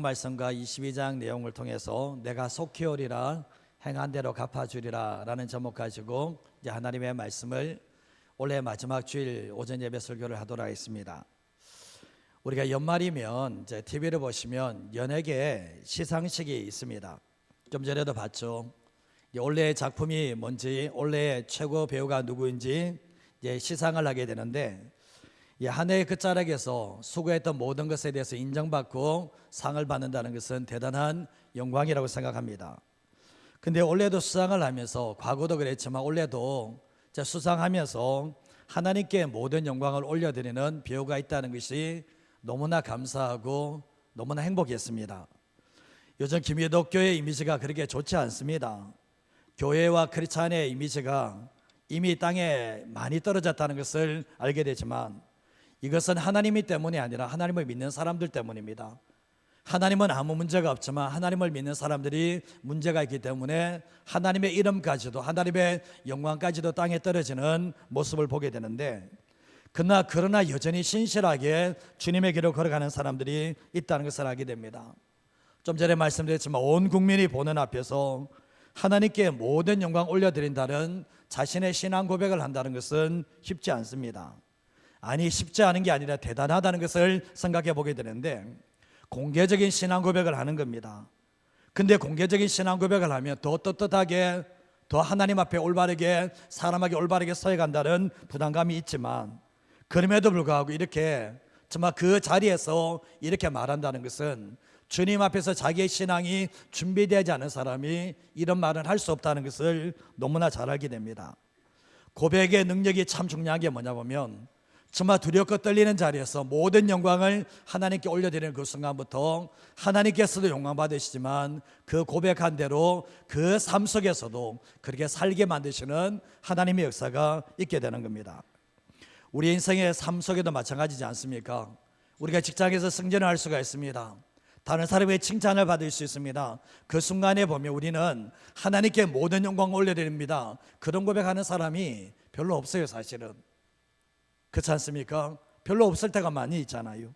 말씀과 22장 내용을 통해서 내가 속히 오리라 행한 대로 갚아주리라 라는 제목 가지고 이제 하나님의 말씀을 올해 마지막 주일 오전 예배 설교를 하도록 하겠습니다. 우리가 연말이면 이제 TV를 보시면 연예계 시상식이 있습니다. 좀 전에도 봤죠. 올해의 작품이 뭔지, 올해의 최고 배우가 누구인지 이제 시상을 하게 되는데, 한 해의 끝자락에서 수고했던 모든 것에 대해서 인정받고 상을 받는다는 것은 대단한 영광이라고 생각합니다. 근데 올해도 수상을 하면서, 과거도 그랬지만 올해도 수상하면서 하나님께 모든 영광을 올려드리는 배우가 있다는 것이 너무나 감사하고 너무나 행복했습니다. 요즘 기독교의 이미지가 그렇게 좋지 않습니다. 교회와 크리스찬의 이미지가 이미 땅에 많이 떨어졌다는 것을 알게 되지만, 이것은 하나님이 때문이 아니라 하나님을 믿는 사람들 때문입니다. 하나님은 아무 문제가 없지만 하나님을 믿는 사람들이 문제가 있기 때문에 하나님의 이름까지도, 하나님의 영광까지도 땅에 떨어지는 모습을 보게 되는데, 그러나 여전히 신실하게 주님의 길을 걸어가는 사람들이 있다는 것을 알게 됩니다. 좀 전에 말씀드렸지만 온 국민이 보는 앞에서 하나님께 모든 영광 올려드린다는 자신의 신앙 고백을 한다는 것은 쉽지 않습니다. 아니, 쉽지 않은 게 아니라 대단하다는 것을 생각해 보게 되는데, 공개적인 신앙 고백을 하는 겁니다. 근데 공개적인 신앙 고백을 하면 더 떳떳하게, 더 하나님 앞에 올바르게, 사람에게 올바르게 서야 간다는 부담감이 있지만, 그럼에도 불구하고 이렇게 정말 그 자리에서 이렇게 말한다는 것은 주님 앞에서 자기의 신앙이 준비되지 않은 사람이 이런 말은 할 수 없다는 것을 너무나 잘 알게 됩니다. 고백의 능력이 참 중요한 게 뭐냐 보면, 정말 두렵고 떨리는 자리에서 모든 영광을 하나님께 올려드리는 그 순간부터 하나님께서도 영광 받으시지만, 그 고백한 대로 그 삶 속에서도 그렇게 살게 만드시는 하나님의 역사가 있게 되는 겁니다. 우리 인생의 삶 속에도 마찬가지지 않습니까? 우리가 직장에서 승진을 할 수가 있습니다. 다른 사람의 칭찬을 받을 수 있습니다. 그 순간에 보면 우리는 하나님께 모든 영광을 올려드립니다. 그런 고백하는 사람이 별로 없어요, 사실은. 그렇지 않습니까? 별로 없을 때가 많이 있잖아요.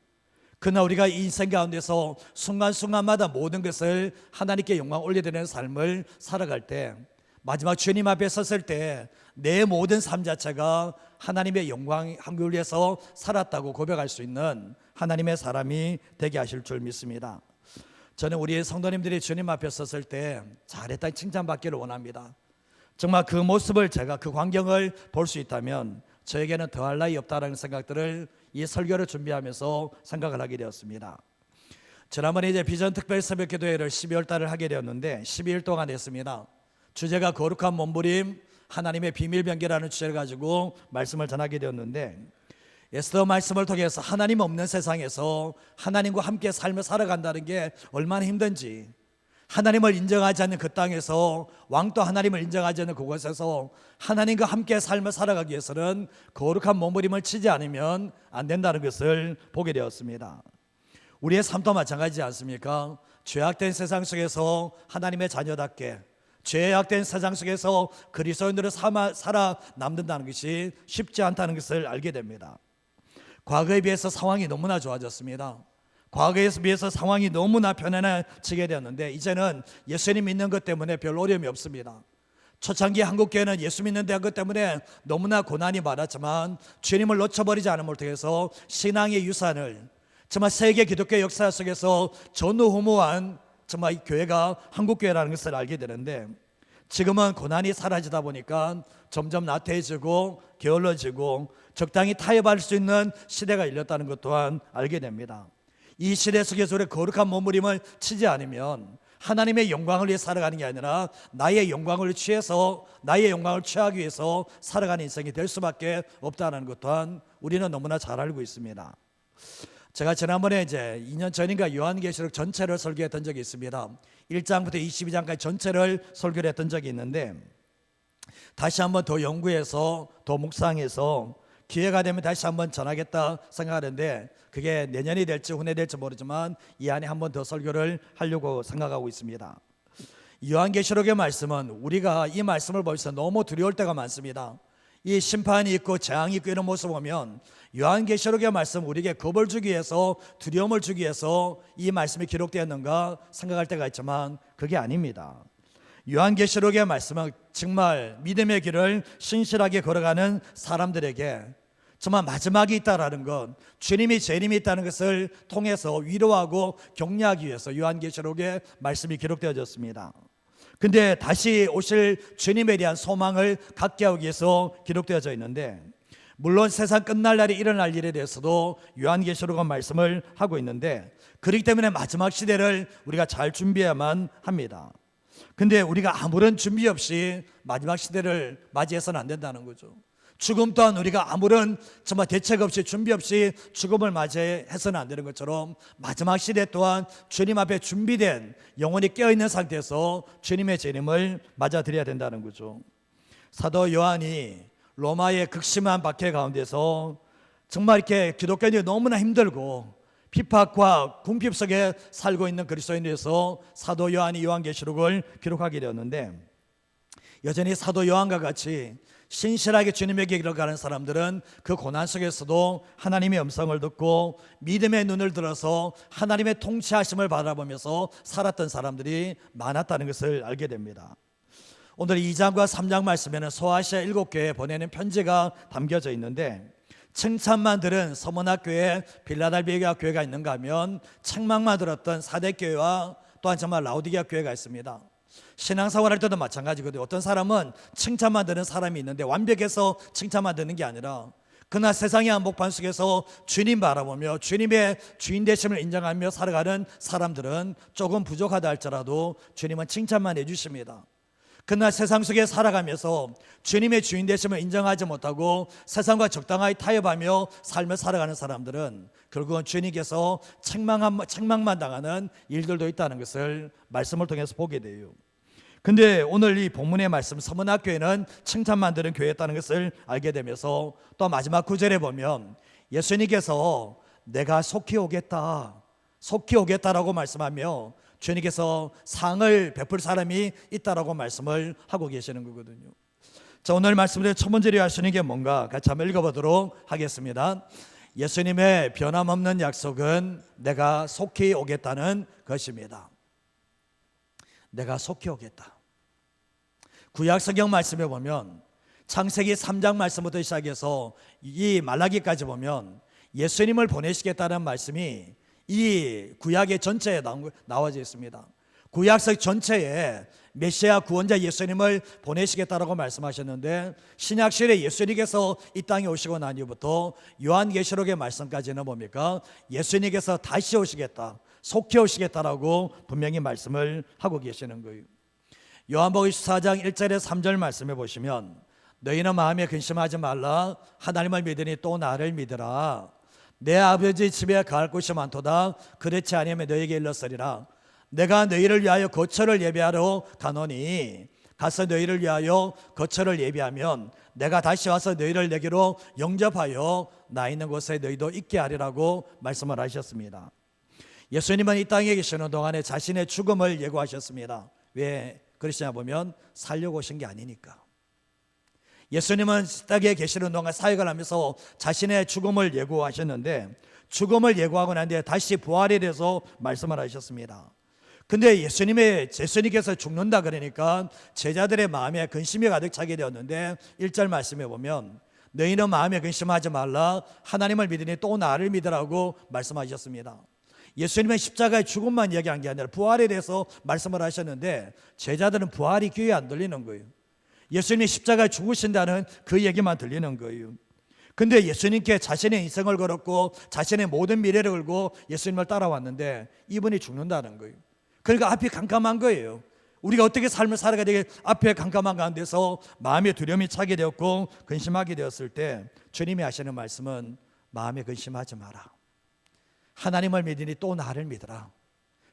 그러나 우리가 이 인생 가운데서 순간순간마다 모든 것을 하나님께 영광 올려드리는 삶을 살아갈 때, 마지막 주님 앞에 섰을 때 내 모든 삶 자체가 하나님의 영광 함을 위해서 살았다고 고백할 수 있는 하나님의 사람이 되게 하실 줄 믿습니다. 저는 우리 성도님들이 주님 앞에 섰을 때 잘했다 칭찬받기를 원합니다. 정말 그 모습을, 제가 그 광경을 볼 수 있다면 저에게는 더할 나위 없다라는 생각들을 이 설교를 준비하면서 생각을 하게 되었습니다. 지난번에 이제 비전 특별 새벽 기도회를 12월 달을 하게 되었는데 12일 동안 했습니다. 주제가 거룩한 몸부림, 하나님의 비밀 변개라는 주제를 가지고 말씀을 전하게 되었는데, 에스더 말씀을 통해서 하나님 없는 세상에서 하나님과 함께 삶을 살아간다는 게 얼마나 힘든지, 하나님을 인정하지 않는 그 땅에서, 왕도 하나님을 인정하지 않는 그곳에서 하나님과 함께 삶을 살아가기 위해서는 거룩한 몸부림을 치지 않으면 안 된다는 것을 보게 되었습니다. 우리의 삶도 마찬가지지 않습니까? 죄악된 세상 속에서 하나님의 자녀답게, 죄악된 세상 속에서 그리스도인으로 살아남는다는 것이 쉽지 않다는 것을 알게 됩니다. 과거에 비해서 상황이 너무나 좋아졌습니다. 과거에 비해서 상황이 너무나 편안해지게 되었는데, 이제는 예수님 믿는 것 때문에 별 어려움이 없습니다. 초창기 한국교회는 예수 믿는 것 때문에 너무나 고난이 많았지만, 주님을 놓쳐버리지 않음을 통해서 신앙의 유산을, 정말 세계 기독교 역사 속에서 전후무한 정말 이 교회가 한국교회라는 것을 알게 되는데, 지금은 고난이 사라지다 보니까 점점 나태해지고 게을러지고 적당히 타협할 수 있는 시대가 열렸다는 것 또한 알게 됩니다. 이 시대 속에서 우리 거룩한 몸부림을 치지 않으면 하나님의 영광을 위해 살아가는 게 아니라 나의 영광을 취해서, 나의 영광을 취하기 위해서 살아가는 인생이 될 수밖에 없다는 것 또한 우리는 너무나 잘 알고 있습니다. 제가 지난번에 이제 2년 전인가 요한계시록 전체를 설교했던 적이 있습니다. 1장부터 22장까지 전체를 설교를 했던 적이 있는데, 다시 한번 더 연구해서, 더 묵상해서 기회가 되면 다시 한번 전하겠다 생각하는데, 그게 내년이 될지 후내 될지 모르지만 이 안에 한번 더 설교를 하려고 생각하고 있습니다. 요한계시록의 말씀은 우리가 이 말씀을 보면서 너무 두려울 때가 많습니다. 이 심판이 있고 재앙이 있고 이런 모습을 보면 요한계시록의 말씀 우리에게 겁을 주기 위해서, 두려움을 주기 위해서 이 말씀이 기록되었는가 생각할 때가 있지만 그게 아닙니다. 요한계시록의 말씀은 정말 믿음의 길을 신실하게 걸어가는 사람들에게 정말 마지막이 있다라는 것, 주님이 재림이 있다는 것을 통해서 위로하고 격려하기 위해서 요한계시록의 말씀이 기록되어졌습니다. 근데 다시 오실 주님에 대한 소망을 갖게 하기 위해서 기록되어져 있는데, 물론 세상 끝날 날이 일어날 일에 대해서도 요한계시록은 말씀을 하고 있는데, 그렇기 때문에 마지막 시대를 우리가 잘 준비해야만 합니다. 근데 우리가 아무런 준비 없이 마지막 시대를 맞이해서는 안 된다는 거죠. 죽음 또한 우리가 아무런 정말 대책 없이, 준비 없이 죽음을 맞이해서는 안 되는 것처럼 마지막 시대 또한 주님 앞에 준비된, 영혼이 깨어있는 상태에서 주님의 재림을 맞아들여야 된다는 거죠. 사도 요한이 로마의 극심한 박해 가운데서 정말 이렇게 기독교인이 너무나 힘들고 핍박과 궁핍 속에 살고 있는 그리스도인에서 사도 요한이 요한계시록을 기록하게 되었는데, 여전히 사도 요한과 같이 신실하게 주님에게 이르러가는 사람들은 그 고난 속에서도 하나님의 음성을 듣고 믿음의 눈을 들어서 하나님의 통치하심을 바라보면서 살았던 사람들이 많았다는 것을 알게 됩니다. 오늘 2장과 3장 말씀에는 소아시아 7교회에 보내는 편지가 담겨져 있는데, 칭찬만 들은 서문학 교회, 빌라델비아 교회가 있는가 하면 책망만 들었던 사대교회와 또한 정말 라오디게아 교회가 있습니다. 신앙생활 할 때도 마찬가지거든요. 어떤 사람은 칭찬만 듣는 사람이 있는데 완벽해서 칭찬만 듣는 게 아니라 그러나 세상의 한복판 속에서 주님 바라보며 주님의 주인 되심을 인정하며 살아가는 사람들은 조금 부족하다 할지라도 주님은 칭찬만 해주십니다. 그러나 세상 속에 살아가면서 주님의 주인 되심을 인정하지 못하고 세상과 적당하게 타협하며 삶을 살아가는 사람들은 결국은 주님께서 책망만 당하는 일들도 있다는 것을 말씀을 통해서 보게 돼요. 근데 오늘 이 본문의 말씀, 서문학 교회는 칭찬만 들은 교회였다는 것을 알게 되면서 또 마지막 구절에 보면 예수님께서 내가 속히 오겠다라고 말씀하며 주님께서 상을 베풀 사람이 있다라고 말씀을 하고 계시는 거거든요. 자, 오늘 말씀드린 첫 번째로 하시는 게 뭔가 같이 한번 읽어보도록 하겠습니다. 예수님의 변함없는 약속은 내가 속히 오겠다는 것입니다. 내가 속히 오겠다. 구약 성경 말씀에 보면 창세기 3장 말씀부터 시작해서 이 말라기까지 보면 예수님을 보내시겠다는 말씀이 이 구약의 전체에 나와져 있습니다. 구약서 전체에 메시아 구원자 예수님을 보내시겠다라고 말씀하셨는데, 신약시대 예수님께서 이 땅에 오시고 난 이후부터 요한계시록의 말씀까지는 뭡니까? 예수님께서 다시 오시겠다, 속히 오시겠다라고 분명히 말씀을 하고 계시는 거예요. 요한복음 14장 1절에 3절 말씀해 보시면 너희는 마음에 근심하지 말라. 하나님을 믿으니 또 나를 믿으라. 내 아버지 집에 갈 곳이 많도다. 그렇지 아니하면 너희에게 일렀으리라. 내가 너희를 위하여 거처를 예비하러 가노니 가서 너희를 위하여 거처를 예비하면 내가 다시 와서 너희를 내게로 영접하여 나 있는 곳에 너희도 있게 하리라고 말씀을 하셨습니다. 예수님은 이 땅에 계시는 동안에 자신의 죽음을 예고하셨습니다. 왜 그러시냐 보면 살려고 오신 게 아니니까. 예수님은 이 땅에 계시는 동안 사역을 하면서 자신의 죽음을 예고하셨는데, 죽음을 예고하고 난 뒤에 다시 부활에 대해서 말씀을 하셨습니다. 근데 예수님께서 죽는다 그러니까 제자들의 마음에 근심이 가득 차게 되었는데 1절 말씀에 보면 너희는 마음에 근심하지 말라. 하나님을 믿으니 또 나를 믿으라고 말씀하셨습니다. 예수님은 십자가의 죽음만 이야기한 게 아니라 부활에 대해서 말씀을 하셨는데 제자들은 부활이 귀에 안 들리는 거예요. 예수님이 십자가에 죽으신다는 그 얘기만 들리는 거예요. 근데 예수님께 자신의 인생을 걸었고 자신의 모든 미래를 걸고 예수님을 따라왔는데 이분이 죽는다는 거예요. 그러니까 앞이 캄캄한 거예요. 우리가 어떻게 삶을 살아가야 되게 앞에 캄캄한 가운데서 마음에 두려움이 차게 되었고 근심하게 되었을 때 주님이 하시는 말씀은 마음에 근심하지 마라. 하나님을 믿으니 또 나를 믿으라.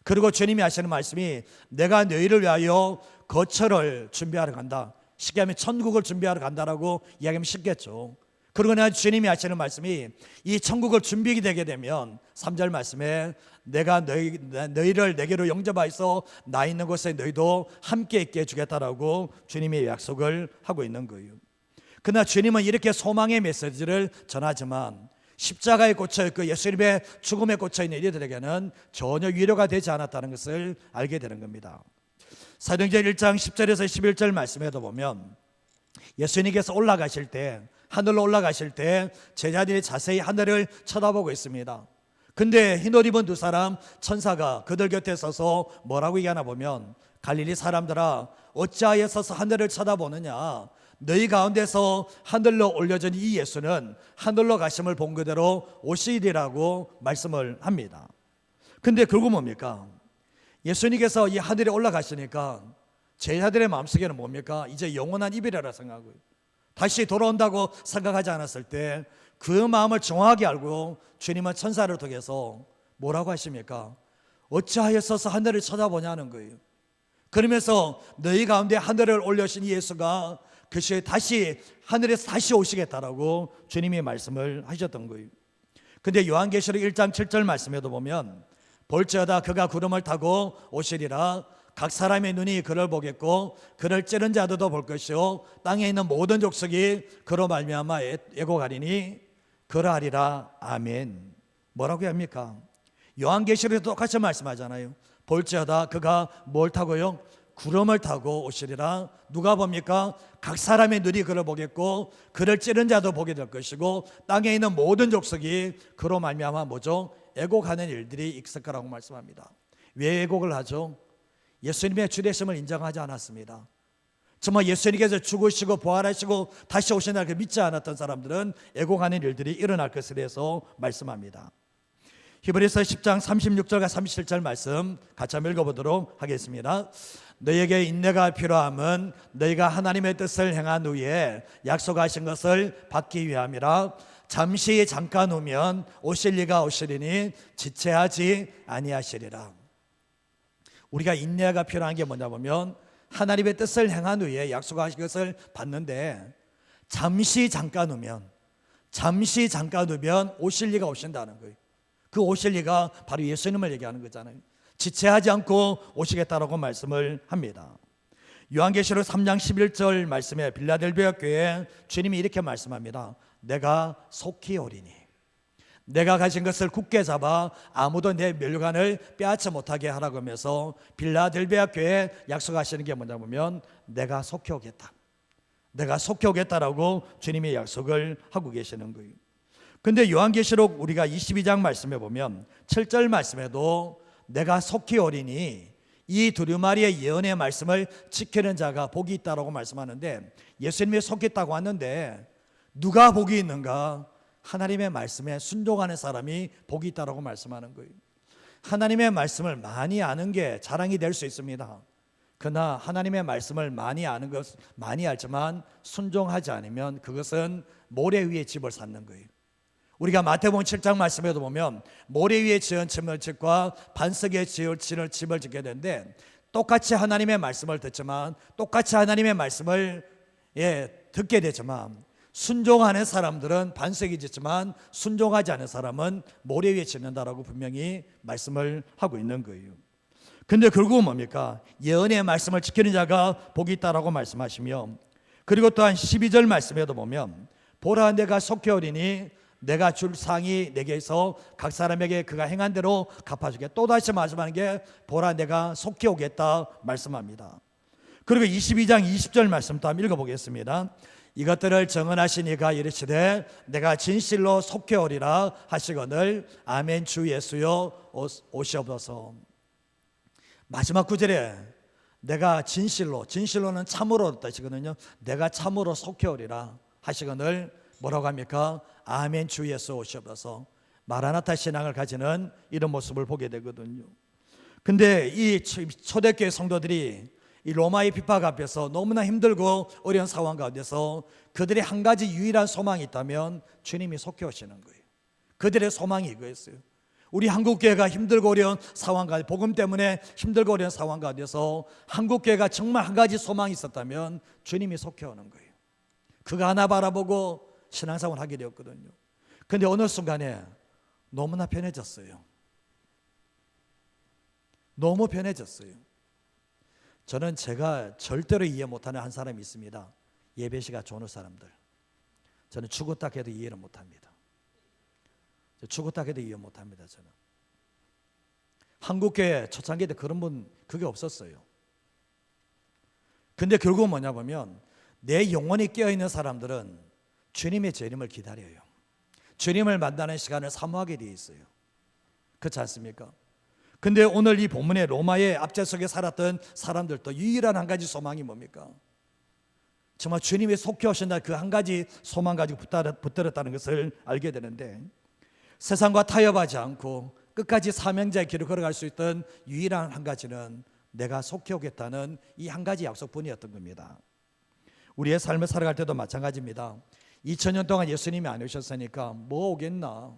그리고 주님이 하시는 말씀이 내가 너희를 위하여 거처를 준비하러 간다. 쉽게 하면 천국을 준비하러 간다라고 이야기하면 쉽겠죠. 그러고 난 주님이 하시는 말씀이 이 천국을 준비하게 되게 되면 3절 말씀에 내가 너희를 내게로 영접하여서 나 있는 곳에 너희도 함께 있게 해주겠다라고 주님이 약속을 하고 있는 거예요. 그러나 주님은 이렇게 소망의 메시지를 전하지만 십자가에 꽂혀있고 예수님의 죽음에 꽂혀있는 이들에게는 전혀 위로가 되지 않았다는 것을 알게 되는 겁니다. 사도행전 1장 10절에서 11절 말씀에도 보면 예수님께서 올라가실 때, 하늘로 올라가실 때 제자들이 자세히 하늘을 쳐다보고 있습니다. 근데 흰옷 입은 두 사람 천사가 그들 곁에 서서 뭐라고 얘기하나 보면, 갈릴리 사람들아 어찌하여 서서 하늘을 쳐다보느냐, 너희 가운데서 하늘로 올려진 이 예수는 하늘로 가심을 본 그대로 오시리라고 말씀을 합니다. 근데 결국 뭡니까? 예수님께서 이 하늘에 올라가시니까 제자들의 마음속에는 뭡니까? 이제 영원한 이별이라 생각하고요, 다시 돌아온다고 생각하지 않았을 때 그 마음을 정확하게 알고 주님은 천사를 통해서 뭐라고 하십니까? 어찌하여 서서 하늘을 쳐다보냐는 거예요. 그러면서 너희 가운데 하늘을 올려신 예수가 그 시에 다시 하늘에서 다시 오시겠다라고 주님이 말씀을 하셨던 거예요. 근데 요한계시록 1장 7절 말씀에도 보면, 볼지어다 그가 구름을 타고 오시리라, 각 사람의 눈이 그를 보겠고 그를 찌른 자들도 볼 것이요 땅에 있는 모든 족속이 그로 말미암아 애곡하리니 그러하리라. 아멘. 뭐라고 합니까? 요한계시록에도 똑같이 말씀하잖아요. 볼지어다 그가 뭘 타고요? 구름을 타고 오시리라. 누가 봅니까? 각 사람의 눈이 그를 보겠고 그를 찌른 자도 보게 될 것이고 땅에 있는 모든 족속이 그로 말미암아 뭐죠? 애곡하는 일들이 있을 거라고 말씀합니다. 왜 애곡을 하죠? 예수님의 주되심을 인정하지 않았습니다. 정말 예수님께서 죽으시고 부활하시고 다시 오신다는 걸 믿지 않았던 사람들은 애곡하는 일들이 일어날 것을 해서 말씀합니다. 히브리서 10장 36절과 37절 말씀 같이 한번 읽어보도록 하겠습니다. 너희에게 인내가 필요함은 너희가 하나님의 뜻을 행한 후에 약속하신 것을 받기 위함이라. 잠시 잠깐 후면 오실 이가 오시리니 지체하지 아니하시리라. 우리가 인내가 필요한 게 뭐냐 보면 하나님의 뜻을 행한 후에 약속하신 것을 받는데 잠시 잠깐 후면 오실 이가 오신다는 거예요. 그 오실 이가 바로 예수님을 얘기하는 거잖아요. 지체하지 않고 오시겠다라고 말씀을 합니다. 요한계시록 3장 11절 말씀에 빌라델비아 교회에 주님이 이렇게 말씀합니다. 내가 속히 오리니, 내가 가진 것을 굳게 잡아 아무도 내 멸관을 빼앗지 못하게 하라고 하면서 빌라델비아 교회에 약속하시는 게 뭐냐 보면 내가 속히 오겠다, 내가 속히 오겠다라고 주님이 약속을 하고 계시는 거예요. 근데 요한계시록 우리가 22장 말씀에 보면 7절 말씀에도 내가 속히 오리니 이 두루마리의 예언의 말씀을 지키는 자가 복이 있다라고 말씀하는데, 예수님이 속히 있다고 왔는데 누가 복이 있는가? 하나님의 말씀에 순종하는 사람이 복이 있다라고 말씀하는 거예요. 하나님의 말씀을 많이 아는 게 자랑이 될 수 있습니다. 그러나 하나님의 말씀을 많이 아는 것 많이 알지만 순종하지 않으면 그것은 모래 위에 집을 쌓는 거예요. 우리가 마태복음 7장 말씀에도 보면 모래 위에 지은 집과 반석에 지은 집을 짓게 되는데, 똑같이 하나님의 말씀을 듣지만 똑같이 하나님의 말씀을 듣게 되지만 순종하는 사람들은 반석이 짓지만 순종하지 않은 사람은 모래 위에 짓는다라고 분명히 말씀을 하고 있는 거예요. 근데 결국은 뭡니까? 예언의 말씀을 지키는 자가 복이 있다라고 말씀하시며, 그리고 또한 12절 말씀에도 보면 보라 내가 속히 오리니 내가 줄 상이 내게서 각 사람에게 그가 행한 대로 갚아주게. 또다시 말씀하는 게 보라 내가 속히 오겠다 말씀합니다. 그리고 22장 20절 말씀도 한번 읽어보겠습니다. 이것들을 정언하신 이가 이르시되 내가 진실로 속히 오리라 하시거늘 아멘. 주 예수여 오시옵소서. 마지막 구절에 내가 진실로는 참으로 뜻이거든요. 내가 참으로 속히 오리라 하시거늘 뭐라고 합니까? 아멘. 주 예수 오시옵소서. 마라나타 신앙을 가지는 이런 모습을 보게 되거든요. 근데 이 초대교회 성도들이 이 로마의 비박 앞에서 너무나 힘들고 어려운 상황 가운데서 그들의 한 가지 유일한 소망이 있다면 주님이 속히 오시는 거예요. 그들의 소망이 이거였어요. 우리 한국교회가 힘들고 어려운 상황 가운데, 복음 때문에 힘들고 어려운 상황 가운데서 한국교회가 정말 한 가지 소망이 있었다면 주님이 속히 오는 거예요. 그거 하나 바라보고 신앙생활을 하게 되었거든요. 그런데 어느 순간에 너무나 편해졌어요. 너무 편해졌어요. 저는 제가 절대로 이해 못하는 한 사람이 있습니다. 예배시가 좋은 사람들. 저는 죽었다 해도 이해를 못합니다. 죽었다 해도 이해 못합니다. 저는 한국교회 초창기 때 그런 분 그게 없었어요. 근데 결국은 뭐냐 보면 내 영혼이 깨어있는 사람들은 주님의 재림을 기다려요. 주님을 만나는 시간을 사모하게 되어 있어요. 그렇지 않습니까? 근데 오늘 이 본문의 로마의 압제속에 살았던 사람들도 유일한 한 가지 소망이 뭡니까? 정말 주님이 속해 오신다 그 한 가지 소망 가지고 붙들었다는 것을 알게 되는데, 세상과 타협하지 않고 끝까지 사명자의 길을 걸어갈 수 있던 유일한 한 가지는 내가 속해 오겠다는 이 한 가지 약속뿐이었던 겁니다. 우리의 삶을 살아갈 때도 마찬가지입니다. 2000년 동안 예수님이 안 오셨으니까 뭐 오겠나?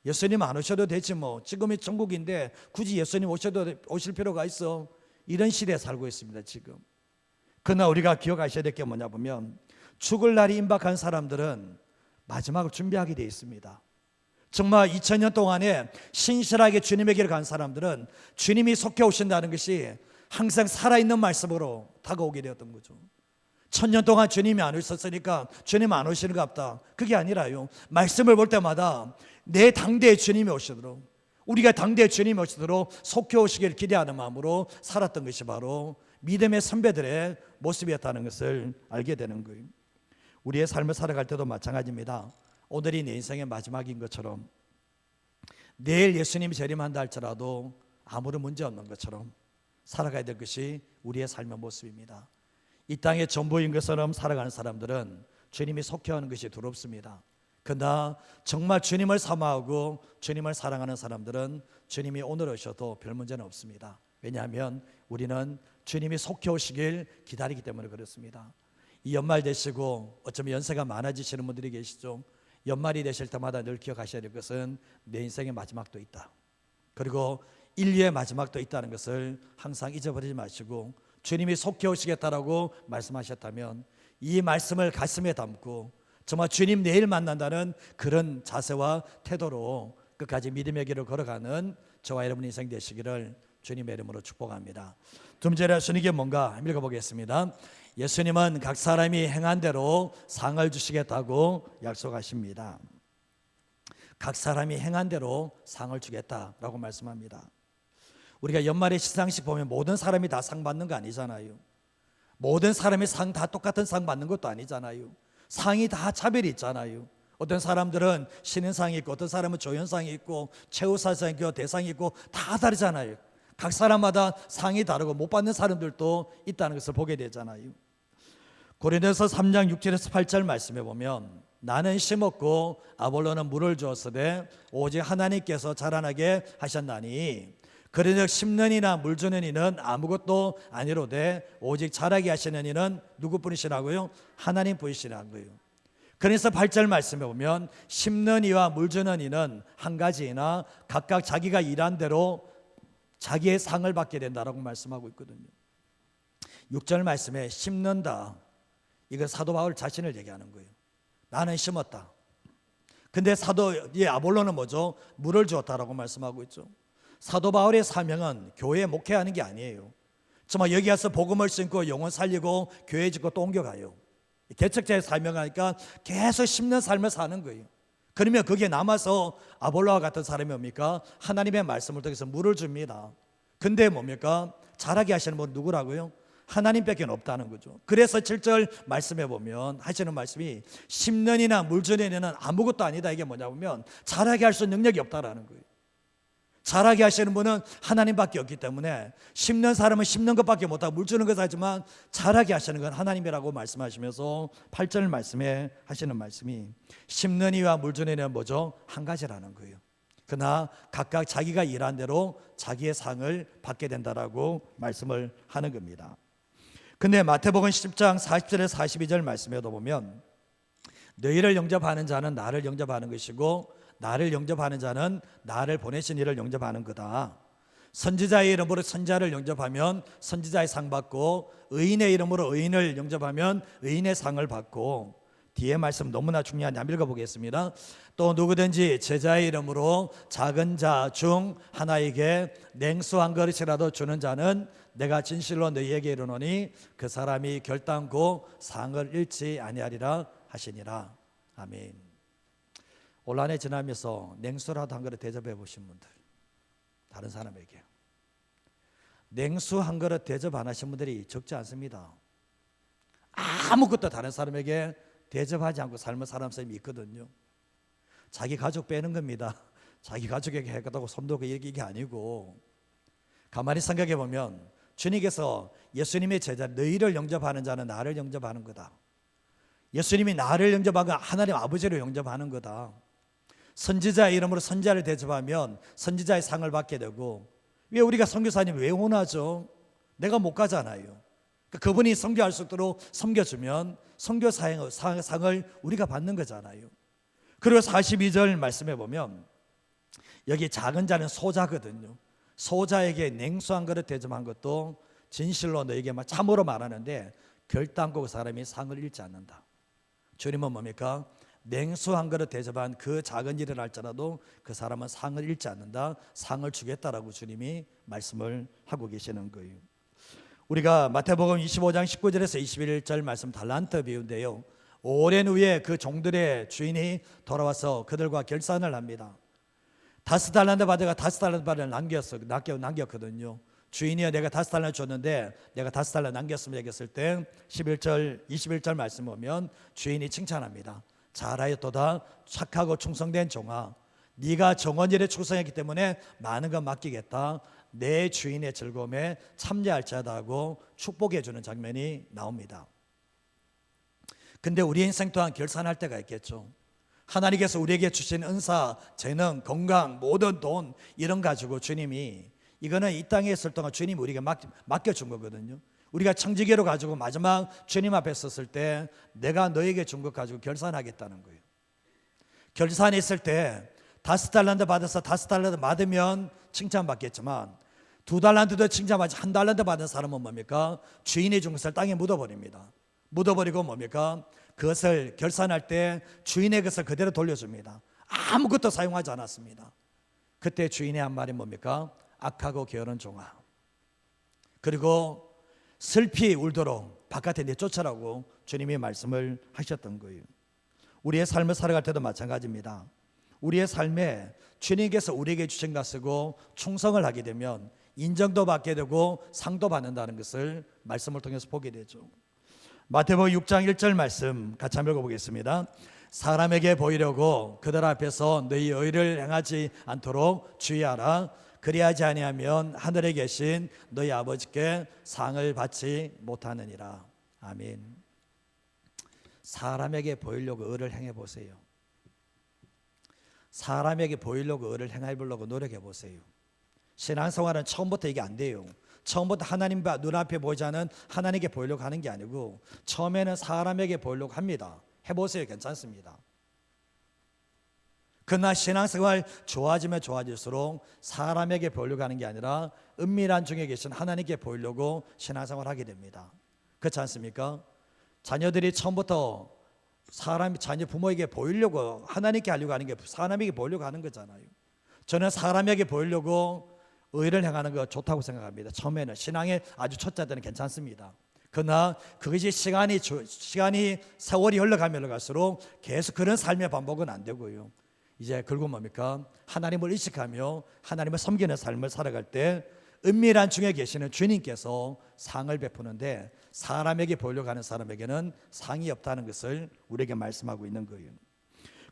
예수님 안 오셔도 되지 뭐. 지금이 천국인데 굳이 예수님 오실 필요가 있어? 이런 시대에 살고 있습니다 지금. 그러나 우리가 기억하셔야 될 게 뭐냐 보면, 죽을 날이 임박한 사람들은 마지막을 준비하게 되어 있습니다. 정말 2000년 동안에 신실하게 주님의 길을 간 사람들은 주님이 속해 오신다는 것이 항상 살아있는 말씀으로 다가오게 되었던 거죠. 1000년 동안 주님이 안 오셨으니까 주님 안 오시는 것 같다, 그게 아니라요. 말씀을 볼 때마다 내 당대에 주님이 오시도록, 우리가 당대에 주님이 오시도록 속해 오시기를 기대하는 마음으로 살았던 것이 바로 믿음의 선배들의 모습이었다는 것을 알게 되는 거예요. 우리의 삶을 살아갈 때도 마찬가지입니다. 오늘이 내 인생의 마지막인 것처럼, 내일 예수님이 재림한다 할지라도 아무런 문제 없는 것처럼 살아가야 될 것이 우리의 삶의 모습입니다. 이 땅의 전부인 것처럼 살아가는 사람들은 주님이 속해 오는 것이 두렵습니다. 그러나 정말 주님을 사모하고 주님을 사랑하는 사람들은 주님이 오늘 오셔도 별 문제는 없습니다. 왜냐하면 우리는 주님이 속해 오시길 기다리기 때문에 그렇습니다. 이 연말 되시고 어쩌면 연세가 많아지시는 분들이 계시죠. 연말이 되실 때마다 늘 기억하셔야 될 것은 내 인생의 마지막도 있다, 그리고 인류의 마지막도 있다는 것을 항상 잊어버리지 마시고, 주님이 속해 오시겠다라고 말씀하셨다면 이 말씀을 가슴에 담고 정말 주님 내일 만난다는 그런 자세와 태도로 끝까지 믿음의 길을 걸어가는 저와 여러분 인생 되시기를 주님의 이름으로 축복합니다. 두 번째로 예수님께 뭔가 읽어보겠습니다. 예수님은 각 사람이 행한 대로 상을 주시겠다고 약속하십니다. 각 사람이 행한 대로 상을 주겠다라고 말씀합니다. 우리가 연말에 시상식 보면 모든 사람이 다 상 받는 거 아니잖아요. 모든 사람이 상 다 똑같은 상 받는 것도 아니잖아요. 상이 다 차별이 있잖아요. 어떤 사람들은 신인상이 있고, 어떤 사람은 조연상이 있고, 최우수상이 있고, 대상이 있고, 다 다르잖아요. 각 사람마다 상이 다르고 못 받는 사람들도 있다는 것을 보게 되잖아요. 고린도서 3장 6절에서 8절 말씀해 보면, 나는 심었고 아볼로는 물을 주었으되 오직 하나님께서 자라나게 하셨나니, 그런즉 심는 이나 물 주는 이는 아무것도 아니로되 오직 자라게 하시는 이는 누구뿐이시라고요? 하나님 뿐이시라고요. 그래서 8절 말씀해 보면 심는 이와 물 주는 이는 한 가지이나 각각 자기가 일한 대로 자기의 상을 받게 된다라고 말씀하고 있거든요. 6절 말씀에 심는다, 이거 사도 바울 자신을 얘기하는 거예요. 나는 심었다. 근데 사도의 아볼로는 뭐죠? 물을 주었다라고 말씀하고 있죠. 사도 바울의 사명은 교회에 목회하는 게 아니에요. 정말 여기 와서 복음을 심고 영혼 살리고 교회 짓고 또 옮겨가요. 개척자의 사명하니까 계속 심는 삶을 사는 거예요. 그러면 거기에 남아서 아볼로와 같은 사람이 뭡니까? 하나님의 말씀을 통해서 물을 줍니다. 근데 뭡니까? 자라게 하시는 분은 누구라고요? 하나님밖에 없다는 거죠. 그래서 7절 말씀해 보면 하시는 말씀이 심는 이나 물 주는 이는 아무것도 아니다. 이게 뭐냐 보면 자라게 할 수 있는 능력이 없다라는 거예요. 자라게 하시는 분은 하나님밖에 없기 때문에 심는 사람은 심는 것밖에 못하고 물 주는 것 하지만 자라게 하시는 건 하나님이라고 말씀하시면서 8절 말씀에 하시는 말씀이 심는 이와 물 주는 이는 뭐죠? 한 가지라는 거예요. 그러나 각각 자기가 일한 대로 자기의 상을 받게 된다라고 말씀을 하는 겁니다. 근데 마태복음 10장 40절에서 42절 말씀에도 보면 너희를 영접하는 자는 나를 영접하는 것이고 나를 영접하는 자는 나를 보내신 이를 영접하는 거다. 선지자의 이름으로 선지자를 영접하면 선지자의 상 받고, 의인의 이름으로 의인을 영접하면 의인의 상을 받고, 뒤에 말씀 너무나 중요한데 한번 읽어보겠습니다. 또 누구든지 제자의 이름으로 작은 자 중 하나에게 냉수 한 그릇이라도 주는 자는 내가 진실로 너희에게 이르노니 그 사람이 결단코 상을 잃지 아니하리라 하시니라. 아멘. 온란에 지나면서 냉수라도 한 그릇 대접해 보신 분들, 다른 사람에게 냉수 한 그릇 대접 안 하신 분들이 적지 않습니다. 아무것도 다른 사람에게 대접하지 않고 삶을 사는 사람이 있거든요. 자기 가족 빼는 겁니다. 자기 가족에게 해가다고 손들고 이게 아니고, 가만히 생각해 보면 주님께서 예수님의 제자, 너희를 영접하는 자는 나를 영접하는 거다. 예수님이 나를 영접하고 하나님 아버지를 영접하는 거다. 선지자의 이름으로 선지자를 대접하면 선지자의 상을 받게 되고, 왜 우리가 선교사님 왜 원하죠? 내가 못 가잖아요. 그분이 선교할 수 있도록 섬겨주면 선교상을 우리가 받는 거잖아요. 그리고 42절 말씀해 보면 여기 작은 자는 소자거든요. 소자에게 냉수 한 그릇 대접한 것도 진실로 너에게 참으로 말하는데 결단코 그 사람이 상을 잃지 않는다. 주님은 뭡니까? 냉수 한 그릇 대접한 그 작은 일을 할지라도 그 사람은 상을 잃지 않는다. 상을 주겠다라고 주님이 말씀을 하고 계시는 거예요. 우리가 마태복음 25장 19절에서 21절 말씀 달란트 비유인데요, 오랜 후에 그 종들의 주인이 돌아와서 그들과 결산을 합니다. 5달란트 받아가 5달란트 남겼거든요. 주인이여 내가 5달란트 줬는데 내가 5달란트 남겼으면 얘기했을 때 11절 21절 말씀 보면 주인이 칭찬합니다. 잘하였도다 착하고 충성된 종아, 네가 정원일에 충성했기 때문에 많은 것 맡기겠다. 내 주인의 즐거움에 참여할지어다 하고 축복해 주는 장면이 나옵니다. 근데 우리 인생 또한 결산할 때가 있겠죠. 하나님께서 우리에게 주신 은사, 재능, 건강, 모든 돈 이런 가지고 주님이, 이거는 이 땅에 있을 동안 주님이 우리에게 맡겨준 거거든요. 우리가 청지기로 가지고 마지막 주님 앞에 섰을 때 내가 너에게 준 것 가지고 결산하겠다는 거예요. 결산했을 때 5달란트 받아서 5달란트 받으면 칭찬받겠지만 2달란트도 칭찬받지 1달란트 받은 사람은 뭡니까? 주인이 준 것을 땅에 묻어버립니다. 묻어버리고 뭡니까? 그것을 결산할 때 주인의 것을 그대로 돌려줍니다. 아무것도 사용하지 않았습니다. 그때 주인의 한 말이 뭡니까? 악하고 게으른 종아, 그리고 슬피 울도록 바깥에 내쫓으라고 주님이 말씀을 하셨던 거예요. 우리의 삶을 살아갈 때도 마찬가지입니다. 우리의 삶에 주님께서 우리에게 주신 것을 쓰고 충성을 하게 되면 인정도 받게 되고 상도 받는다는 것을 말씀을 통해서 보게 되죠. 마태복음 6장 1절 말씀 같이 한번 읽어보겠습니다. 사람에게 보이려고 그들 앞에서 너희 의를 행하지 않도록 주의하라. 그리하지 아니하면 하늘에 계신 너희 아버지께 상을 받지 못하느니라. 아멘. 사람에게 보이려고 의를 행해 보세요. 사람에게 보이려고 의를 행해 보려고 노력해 보세요. 신앙생활은 처음부터 이게 안 돼요. 처음부터 하나님 눈앞에 보이지 않은 하나님께 보이려고 하는 게 아니고 처음에는 사람에게 보이려고 합니다. 해보세요. 괜찮습니다. 그러나 신앙생활 좋아지면 좋아질수록 사람에게 보이려고 하는 게 아니라 은밀한 중에 계신 하나님께 보이려고 신앙생활 하게 됩니다. 그렇지 않습니까? 자녀들이 처음부터 자녀 부모에게 보이려고 하나님께 하려고 하는 게 사람에게 보이려고 하는 거잖아요. 저는 사람에게 보이려고 의를 행하는 거 좋다고 생각합니다. 처음에는 신앙의 아주 첫째 때는 괜찮습니다. 그러나 그것이 시간이 세월이 흘러가면 갈수록 계속 그런 삶의 반복은 안 되고요. 이제 결국 뭡니까? 하나님을 의식하며 하나님을 섬기는 삶을 살아갈 때 은밀한 중에 계시는 주님께서 상을 베푸는데 사람에게 보이려고 하는 사람에게는 상이 없다는 것을 우리에게 말씀하고 있는 거예요.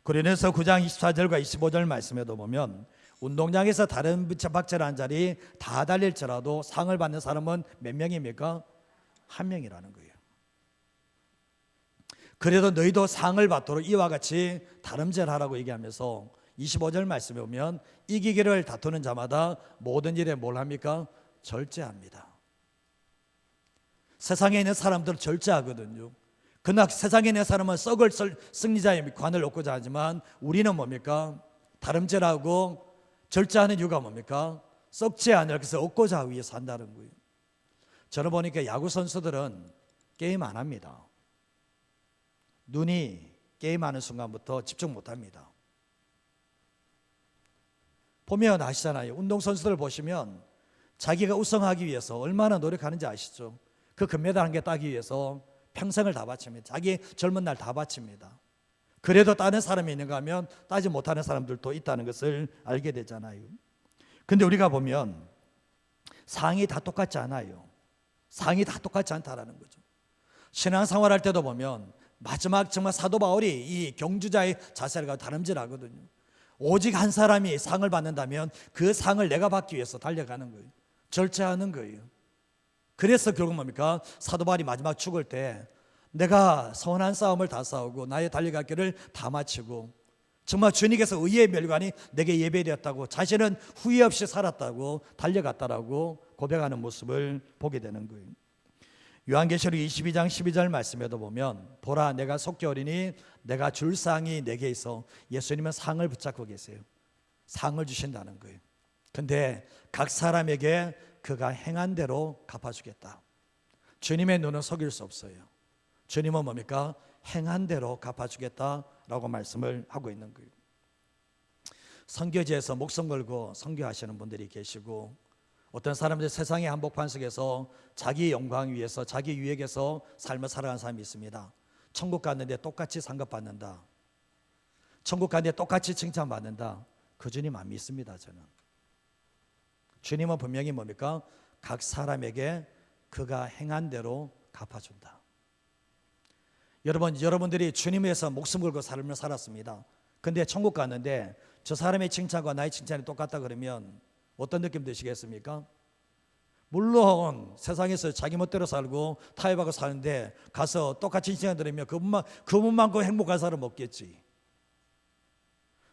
고린도서 9장 24절과 25절 말씀에도 보면 운동장에서 다른 박자를 한 자리 다 달릴지라도 상을 받는 사람은 몇 명입니까? 한 명이라는 거예요. 그래도 너희도 상을 받도록 이와 같이 다름질하라고 얘기하면서 25절 말씀에 보면 이기기를 다투는 자마다 모든 일에 뭘 합니까? 절제합니다. 세상에 있는 사람들은 절제하거든요. 그러나 세상에 있는 사람은 썩을 승리자의 관을 얻고자 하지만 우리는 뭡니까? 다름질하고 절제하는 이유가 뭡니까? 썩지 않을 것을 얻고자 하기 위해서 한다는 거예요. 저는 보니까 야구 선수들은 게임 안 합니다. 눈이 게임하는 순간부터 집중 못합니다. 보면 아시잖아요. 운동선수들 보시면 자기가 우승하기 위해서 얼마나 노력하는지 아시죠? 그 금메달 한 개 따기 위해서 평생을 다 바칩니다. 자기 젊은 날 다 바칩니다. 그래도 다른 사람이 있는가 하면 따지 못하는 사람들도 있다는 것을 알게 되잖아요. 근데 우리가 보면 상이 다 똑같지 않아요. 상이 다 똑같지 않다라는 거죠. 신앙생활 할 때도 보면 마지막 정말 사도 바울이 이 경주자의 자세가 다름질하거든요. 오직 한 사람이 상을 받는다면 그 상을 내가 받기 위해서 달려가는 거예요. 절제하는 거예요. 그래서 결국 뭡니까? 사도 바울이 마지막 죽을 때 내가 선한 싸움을 다 싸우고 나의 달려갈 길을 다 마치고 정말 주님께서 의의 멸관이 내게 예배되었다고 자신은 후회 없이 살았다고 달려갔다라고 고백하는 모습을 보게 되는 거예요. 요한계시록 22장 12절 말씀에도 보면 보라 내가 속히 오리니 내가 줄 상이 내게 있어. 예수님은 상을 붙잡고 계세요. 상을 주신다는 거예요. 근데 각 사람에게 그가 행한 대로 갚아주겠다. 주님의 눈은 속일 수 없어요. 주님은 뭡니까? 행한 대로 갚아주겠다라고 말씀을 하고 있는 거예요. 선교지에서 목숨 걸고 선교하시는 분들이 계시고 어떤 사람들 세상의 한복판 속에서 자기 영광 위해서 자기 유익에서 삶을 살아가는 사람이 있습니다. 천국 갔는데 똑같이 상급받는다. 천국 갔는데 똑같이 칭찬받는다. 그 주님 안 믿습니다. 저는. 주님은 분명히 뭡니까? 각 사람에게 그가 행한 대로 갚아준다. 여러분들이 주님 위해서 목숨 걸고 삶을 살았습니다. 근데 천국 갔는데 저 사람의 칭찬과 나의 칭찬이 똑같다 그러면 어떤 느낌 드시겠습니까? 물론 세상에서 자기 멋대로 살고 타협하고 사는데 가서 똑같이 칭찬 들으면 그분만큼 행복한 사람 없겠지.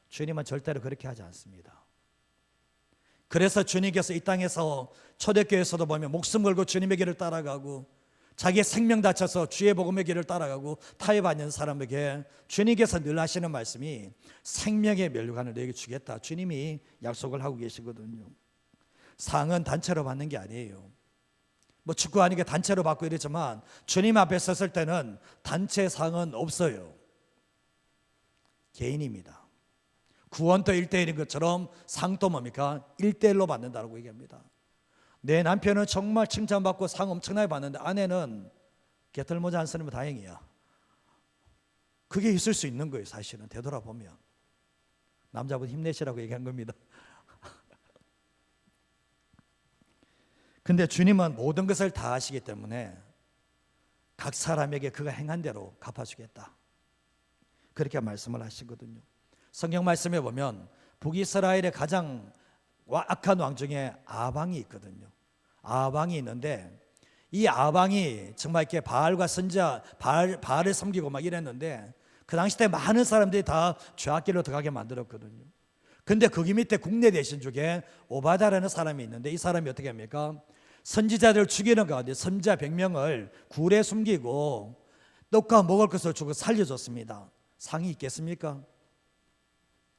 주님은 절대로 그렇게 하지 않습니다. 그래서 주님께서 이 땅에서 초대교회에서도 보면 목숨 걸고 주님의 길을 따라가고 자기의 생명 다쳐서 주의 복음의 길을 따라가고 타협하는 사람에게 주님께서 늘 하시는 말씀이 생명의 면류관을 너에게 주겠다. 주님이 약속을 하고 계시거든요. 상은 단체로 받는 게 아니에요. 뭐 축구하니까 단체로 받고 이러지만 주님 앞에 섰을 때는 단체 상은 없어요. 개인입니다. 구원도 1대1인 것처럼 상도 뭡니까? 1대1로 받는다고 얘기합니다. 내 남편은 정말 칭찬받고 상 엄청나게 받는데 아내는 개털모자 안 쓰면 다행이야. 그게 있을 수 있는 거예요. 사실은 되돌아보면 남자분 힘내시라고 얘기한 겁니다. 근데 주님은 모든 것을 다 아시기 때문에 각 사람에게 그가 행한 대로 갚아주겠다. 그렇게 말씀을 하시거든요. 성경 말씀에 보면 북이스라엘의 가장 악한 왕 중에 아방이 있거든요. 아방이 있는데 이 아방이 정말 이렇게 바알과 선지자 바알을 섬기고 막 이랬는데 그 당시 때 많은 사람들이 다 죄악길로 들어가게 만들었거든요. 근데 거기 밑에 국내 대신 중에 오바다라는 사람이 있는데 이 사람이 어떻게 합니까? 선지자들 죽이는 가운데 선지자 100명을 굴에 숨기고 떡과 먹을 것을 주고 살려줬습니다. 상이 있겠습니까?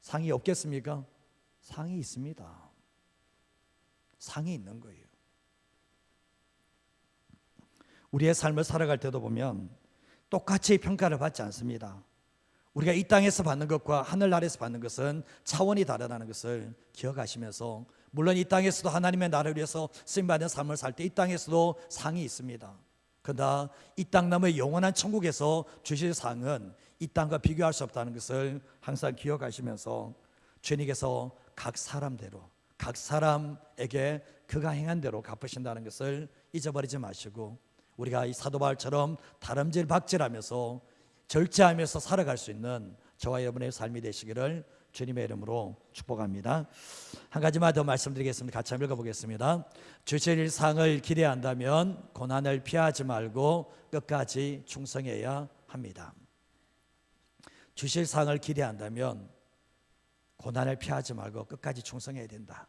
상이 없겠습니까? 상이 있습니다. 상이 있는 거예요. 우리의 삶을 살아갈 때도 보면 똑같이 평가를 받지 않습니다. 우리가 이 땅에서 받는 것과 하늘나라에서 받는 것은 차원이 다르다는 것을 기억하시면서 물론 이 땅에서도 하나님의 나라를 위해서 쓰임받는 삶을 살 때 이 땅에서도 상이 있습니다. 그러나 이 땅 너머의 영원한 천국에서 주실 상은 이 땅과 비교할 수 없다는 것을 항상 기억하시면서 주님께서 각 사람대로 각 사람에게 그가 행한 대로 갚으신다는 것을 잊어버리지 마시고 우리가 이 사도 바울처럼 다름질 박질하면서 절제하면서 살아갈 수 있는 저와 여러분의 삶이 되시기를 주님의 이름으로 축복합니다. 한 가지만 더 말씀드리겠습니다. 같이 한번 읽어보겠습니다. 주실 상을 기대한다면 고난을 피하지 말고 끝까지 충성해야 합니다. 주실 상을 기대한다면 고난을 피하지 말고 끝까지 충성해야 된다.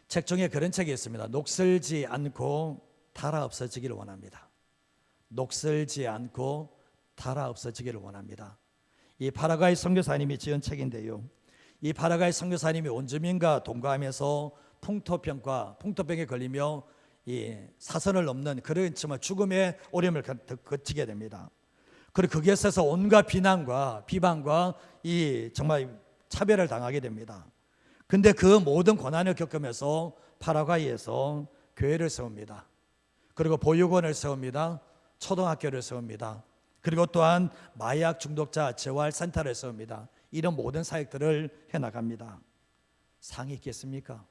책 중에 그런 책이 있습니다. 녹슬지 않고 달아 없어지기를 원합니다. 녹슬지 않고 달아 없어지기를 원합니다. 이 파라과이 선교사님이 지은 책인데요. 이 파라과이 선교사님이 원주민과 동거하면서 풍토병에 걸리며 이 사선을 넘는 그런 정말 죽음의 오름을 거치게 됩니다. 그리고 거기에서 온갖 비난과 비방과 이 정말 차별을 당하게 됩니다. 근데 그 모든 고난을 겪으면서 파라과이에서 교회를 세웁니다. 그리고 보육원을 세웁니다. 초등학교를 세웁니다. 그리고 또한 마약 중독자 재활 센터를 세웁니다. 이런 모든 사역들을 해나갑니다. 상이 있겠습니까?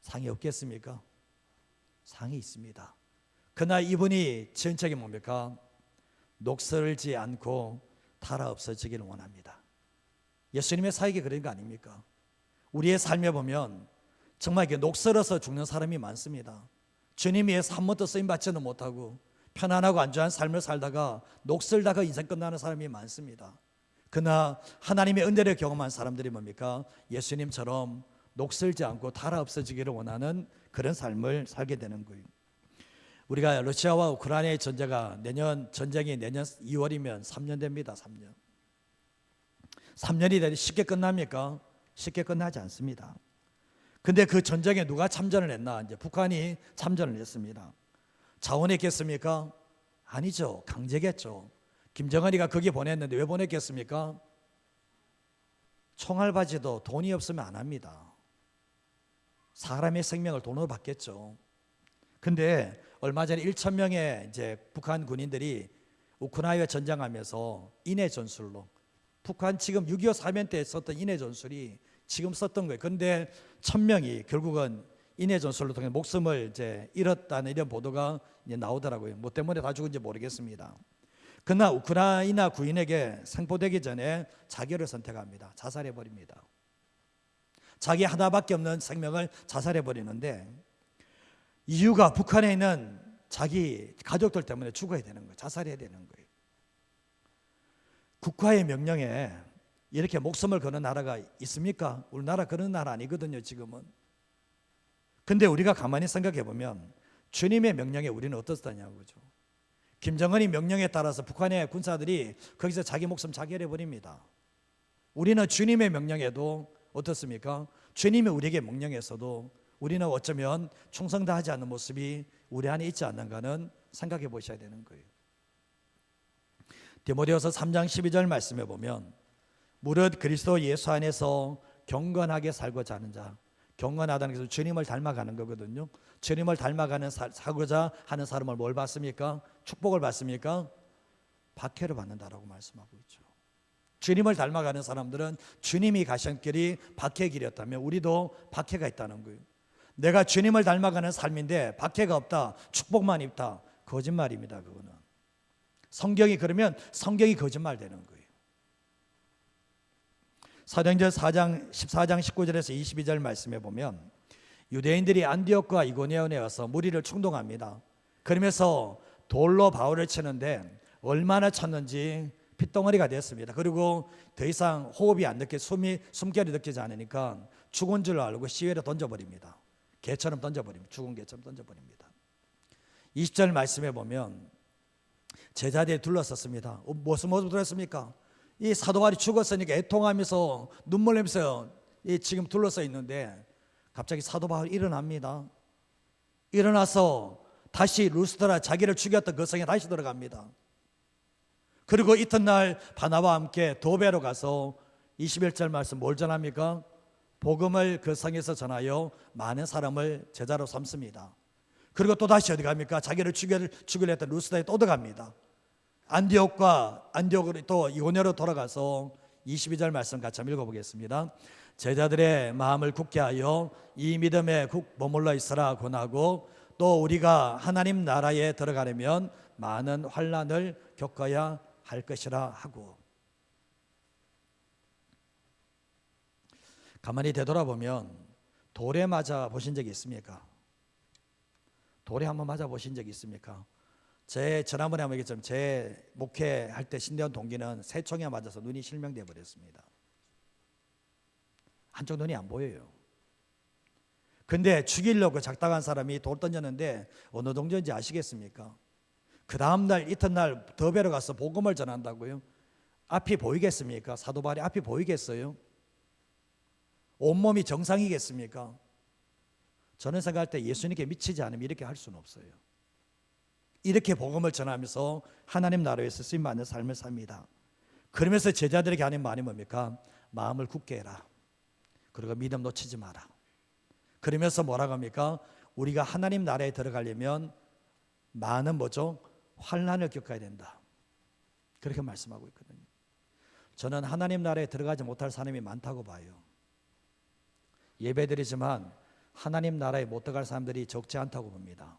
상이 없겠습니까? 상이 있습니다. 그러나 이분이 지은 책이 뭡니까? 녹슬지 않고 타라 없어지기를 원합니다. 예수님의 사역이 그런 거 아닙니까? 우리의 삶에 보면 정말 이게 녹슬어서 죽는 사람이 많습니다. 주님 위해서 한 번도 쓰임받지는 못하고 편안하고 안전한 삶을 살다가 녹슬다가 인생 끝나는 사람이 많습니다. 그러나 하나님의 은혜를 경험한 사람들이 뭡니까? 예수님처럼 녹슬지 않고 타라 없어지기를 원하는 그런 삶을 살게 되는 거예요. 우리가 러시아와 우크라이나의 전쟁이 내년 2월이면 3년 됩니다. 3년. 3년이 되니 쉽게 끝납니까? 쉽게 끝나지 않습니다. 근데 그 전쟁에 누가 참전을 했나? 이제 북한이 참전을 했습니다. 자원했겠습니까? 아니죠. 강제겠죠. 김정은이가 거기 보냈는데 왜 보냈겠습니까? 총알바지도 돈이 없으면 안 합니다. 사람의 생명을 돈으로 받겠죠. 근데 얼마 전에 1,000명의 이제 북한 군인들이 우크라이나와 전쟁하면서 인해 전술로 북한 지금 6.25 사면 때 썼던 인해 전술이 지금 썼던 거예요. 그런데 1,000명이 결국은 인해 전술로 통해 목숨을 이제 잃었다는 이런 보도가 이제 나오더라고요. 뭐 때문에 다 죽은지 모르겠습니다. 그러나 우크라이나 군인에게 생포되기 전에 자결을 선택합니다. 자살해 버립니다. 자기 하나밖에 없는 생명을 자살해 버리는데 이유가 북한에 있는 자기 가족들 때문에 죽어야 되는 거예요. 자살해야 되는 거예요. 국가의 명령에 이렇게 목숨을 거는 나라가 있습니까? 우리나라 그런 나라 아니거든요, 지금은. 근데 우리가 가만히 생각해 보면 주님의 명령에 우리는 어떻다냐고죠. 김정은이 명령에 따라서 북한의 군사들이 거기서 자기 목숨 자결해 버립니다. 우리는 주님의 명령에도 어떻습니까? 주님이 우리에게 명령했어도 우리는 어쩌면 충성 다하지 않는 모습이 우리 안에 있지 않는가는 생각해 보셔야 되는 거예요. 디모데후서 3장 12절 말씀해 보면 무릇 그리스도 예수 안에서 경건하게 살고자 하는 자, 경건하다는 것은 주님을 닮아가는 거거든요. 주님을 닮아가는 살고자 하는 사람을 뭘 받습니까? 축복을 받습니까? 박해를 받는다라고 말씀하고 있죠. 주님을 닮아가는 사람들은 주님이 가신 길이 박해의 길이었다면 우리도 박해가 있다는 거예요. 내가 주님을 닮아가는 삶인데 박해가 없다, 축복만 있다, 거짓말입니다. 그거는 성경이 그러면 성경이 거짓말 되는 거예요. 사도행전 4장 14장 19절에서 22절 말씀해 보면 유대인들이 안디옥과 이고니온에 와서 무리를 충동합니다. 그러면서 돌로 바울을 치는데 얼마나 쳤는지 핏덩어리가 됐습니다. 그리고 더 이상 호흡이 안 느껴 숨결이 느끼지 않으니까 죽은 줄 알고 시외로 던져버립니다. 개처럼 던져버립니다. 죽은 개처럼 던져버립니다. 20절 말씀해 보면 제자들이 둘러섰습니다. 무슨 모습 들었습니까? 이 사도 바울이 죽었으니까 애통하면서 눈물 흘리면서 지금 둘러서 있는데 갑자기 사도 바울이 일어납니다. 일어나서 다시 루스드라 자기를 죽였던 그 성에 다시 들어갑니다. 그리고 이튿날 바나바와 함께 도베로 가서 21절 말씀 뭘 전합니까? 복음을 그 성에서 전하여 많은 사람을 제자로 삼습니다. 그리고 또 다시 어디 갑니까? 자기를 죽이려 했던 루스드라에 또 들어갑니다. 안디옥으로 또 이고니온으로 돌아가서 22절 말씀 같이 한번 읽어보겠습니다. 제자들의 마음을 굳게 하여 이 믿음에 머물러 있으라 권하고 또 우리가 하나님 나라에 들어가려면 많은 환난을 겪어야 할 것이라 하고. 가만히 되돌아보면 돌에 맞아 보신 적이 있습니까? 돌에 한번 맞아 보신 적이 있습니까? 지난번에 한번 얘기했지만 제 목회할 때 신대원 동기는 새총에 맞아서 눈이 실명돼 버렸습니다. 한쪽 눈이 안 보여요. 근데 죽이려고 작당한 사람이 돌 던졌는데 어느 정도인지 아시겠습니까? 그 다음날 이튿날 더베로 가서 복음을 전한다고요? 앞이 보이겠습니까? 사도 바울의 앞이 보이겠어요? 온몸이 정상이겠습니까? 저는 생각할 때 예수님께 미치지 않으면 이렇게 할 수는 없어요. 이렇게 복음을 전하면서 하나님 나라에서 쓰임받는 삶을 삽니다. 그러면서 제자들에게 하는 말이 뭡니까? 마음을 굳게 해라. 그리고 믿음 놓치지 마라. 그러면서 뭐라고 합니까? 우리가 하나님 나라에 들어가려면 많은 뭐죠? 환난을 겪어야 된다. 그렇게 말씀하고 있거든요. 저는 하나님 나라에 들어가지 못할 사람이 많다고 봐요. 예배드리지만 하나님 나라에 못 들어갈 사람들이 적지 않다고 봅니다.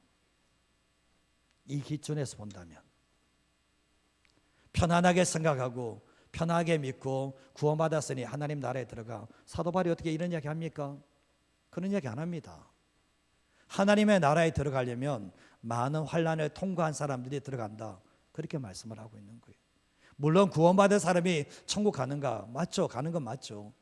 이 기준에서 본다면 편안하게 생각하고 편하게 믿고 구원받았으니 하나님 나라에 들어가. 사도 바울이 어떻게 이런 이야기 합니까? 그런 이야기 안 합니다. 하나님의 나라에 들어가려면 많은 환난을 통과한 사람들이 들어간다. 그렇게 말씀을 하고 있는 거예요. 물론 구원받은 사람이 천국 가는가? 맞죠. 가는 건 맞죠.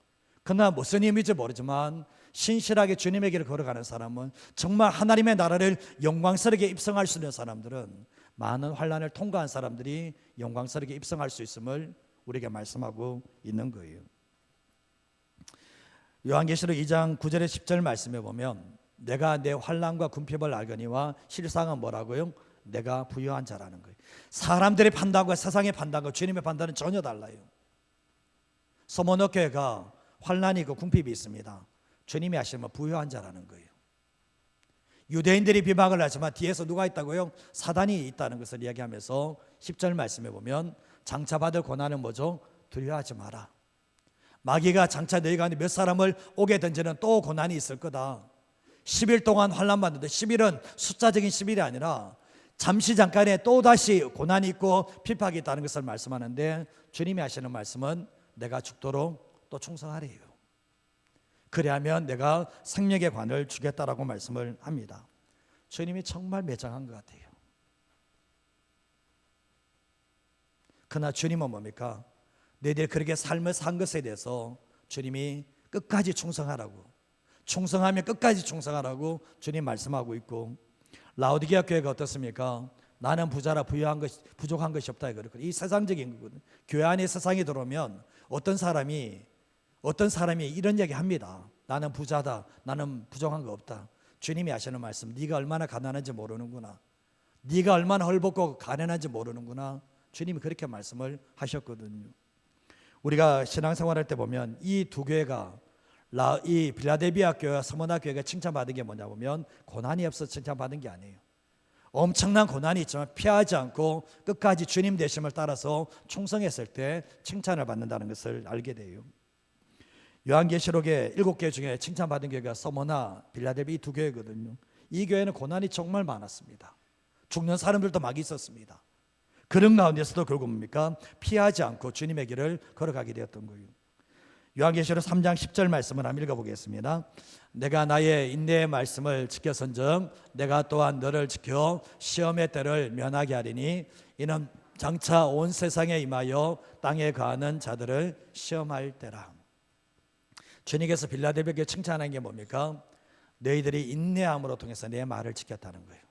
그러나 무슨 의미인지 모르지만 신실하게 주님의 길을 걸어가는 사람은, 정말 하나님의 나라를 영광스럽게 입성할 수 있는 사람들은, 많은 환난을 통과한 사람들이 영광스럽게 입성할 수 있음을 우리에게 말씀하고 있는 거예요. 요한계시록 2장 9절에 10절 말씀에 보면 내가 내 환난과 궁핍을 알거니와 실상은 뭐라고요? 내가 부유한 자라는 거예요. 사람들의 판단과 세상의 판단과 주님의 판단은 전혀 달라요. 서머너 교회가 환난이 있고 궁핍이 있습니다. 주님이 하시면 부유한 자라는 거예요. 유대인들이 비방을 하지만 뒤에서 누가 있다고요? 사단이 있다는 것을 이야기하면서 10절 말씀에 보면 장차 받을 고난은 뭐죠? 두려워하지 마라. 마귀가 장차 너희 가운데 몇 사람을 오게 던지는 또 고난이 있을 거다. 10일 동안 환난 받는데 10일은 숫자적인 10일이 아니라 잠시 잠깐에 또다시 고난이 있고 핍박이 있다는 것을 말씀하는데, 주님이 하시는 말씀은 내가 죽도록 또 충성하래요. 그래야면 내가 생명의 관을 주겠다라고 말씀을 합니다. 주님이 정말 매정한 것 같아요. 그러나 주님은 뭡니까? 너희들이 그렇게 삶을 산 것에 대해서 주님이 끝까지 충성하라고, 충성하면 끝까지 충성하라고 주님 말씀하고 있고, 라오디게아 교회가 어떻습니까? 나는 부자라 부족한 것이 없다. 이 세상적인 거거든요. 교회 안에 세상이 들어오면 어떤 사람이 이런 얘기 합니다. 나는 부자다. 나는 부족한 거 없다. 주님이 하시는 말씀, 네가 얼마나 가난한지 모르는구나. 네가 얼마나 헐벗고 가난한지 모르는구나. 주님이 그렇게 말씀을 하셨거든요. 우리가 신앙생활할 때 보면 이 두 교회가, 이 빌라델비아 교회와 스무나 교회가 칭찬받은 게 뭐냐 보면 고난이 없어서 칭찬받은 게 아니에요. 엄청난 고난이 있지만 피하지 않고 끝까지 주님 되심을 따라서 충성했을 때 칭찬을 받는다는 것을 알게 돼요. 요한계시록의 7개 중에 칭찬받은 교회가 스무나, 빌라델비 이 두 교회거든요. 이 교회는 고난이 정말 많았습니다. 죽는 사람들도 막 있었습니다. 그런 가운데서도 결국 뭡니까? 피하지 않고 주님의 길을 걸어가게 되었던 거예요. 요한계시록 3장 10절 말씀을 한번 읽어보겠습니다. 내가 나의 인내의 말씀을 지켰은즉 내가 또한 너를 지켜 시험의 때를 면하게 하리니 이는 장차 온 세상에 임하여 땅에 거하는 자들을 시험할 때라. 주님께서 빌라델비아에 칭찬한 게 뭡니까? 너희들이 인내함으로 통해서 내 말을 지켰다는 거예요.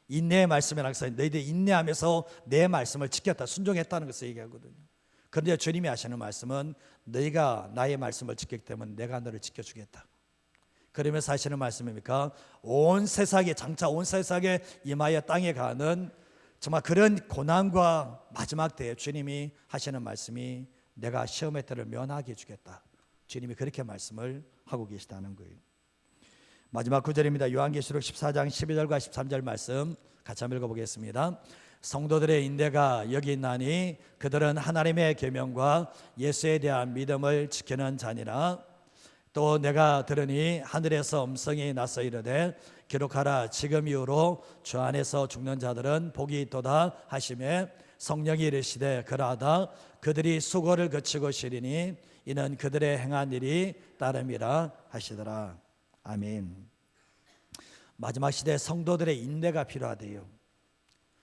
인내의 말씀에 항상 너희들이 인내하면서 내 말씀을 지켰다, 순종했다는 것을 얘기하거든요. 그런데 주님이 하시는 말씀은 너희가 나의 말씀을 지켰기 때문에 내가 너를 지켜주겠다. 그러면서 하시는 말씀입니까? 온 세상에, 장차 온 세상에 임하여 땅에 가는 정말 그런 고난과 마지막 때에 주님이 하시는 말씀이 내가 시험의 때를 면하게 해주겠다. 주님이 그렇게 말씀을 하고 계시다는 거예요. 마지막 구절입니다. 요한계시록 14장 12절과 13절 말씀 같이 한번 읽어보겠습니다. 성도들의 인내가 여기 있나니 그들은 하나님의 계명과 예수에 대한 믿음을 지키는 자니라. 또 내가 들으니 하늘에서 음성이 나서 이르되 기록하라. 지금 이후로 주 안에서 죽는 자들은 복이 있도다 하시매 성령이 이르시되 그러하다 그들이 수고를 거치고 쉬리니 이는 그들의 행한 일이 따름이라 하시더라. 아멘. 마지막 시대에 성도들의 인내가 필요하대요.